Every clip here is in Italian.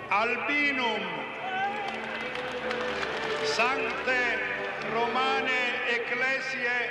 Albinum, Sancte Romane Ecclesiae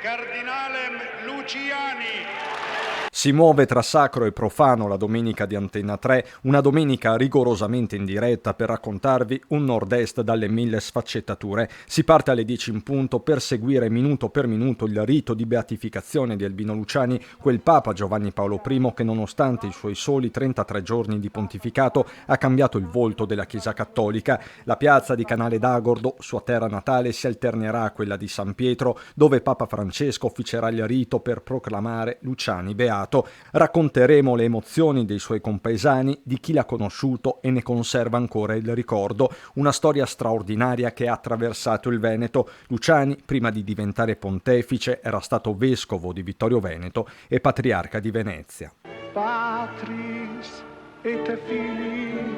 Cardinalem Luciani. Si muove tra sacro e profano la domenica di Antenna 3, una domenica rigorosamente in diretta per raccontarvi un nord-est dalle 1000 sfaccettature. Si parte alle 10 in punto per seguire minuto per minuto il rito di beatificazione di Albino Luciani, quel Papa Giovanni Paolo I che nonostante i suoi soli 33 giorni di pontificato ha cambiato il volto della Chiesa Cattolica. La piazza di Canale d'Agordo, sua terra natale, si alternerà a quella di San Pietro, dove Papa Francesco officerà il rito per proclamare Luciani beato. Racconteremo le emozioni dei suoi compaesani, di chi l'ha conosciuto e ne conserva ancora il ricordo. Una storia straordinaria che ha attraversato il Veneto. Luciani, prima di diventare pontefice, era stato vescovo di Vittorio Veneto e patriarca di Venezia. Patris et Filii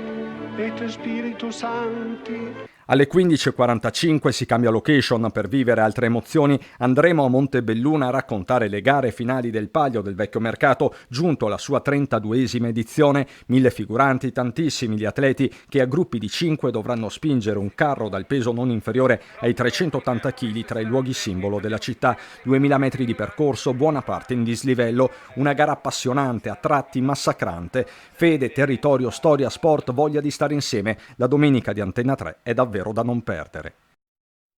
et Spiritus Sancti. Alle 15.45 si cambia location per vivere altre emozioni. Andremo a Montebelluna a raccontare le gare finali del Palio del Vecchio Mercato, giunto alla sua 32esima edizione. 1000 figuranti, tantissimi gli atleti che a gruppi di 5 dovranno spingere un carro dal peso non inferiore ai 380 kg tra i luoghi simbolo della città. 2000 metri di percorso, buona parte in dislivello. Una gara appassionante, a tratti massacrante. Fede, territorio, storia, sport, voglia di stare insieme. La domenica di Antenna 3 è davvero da non perdere.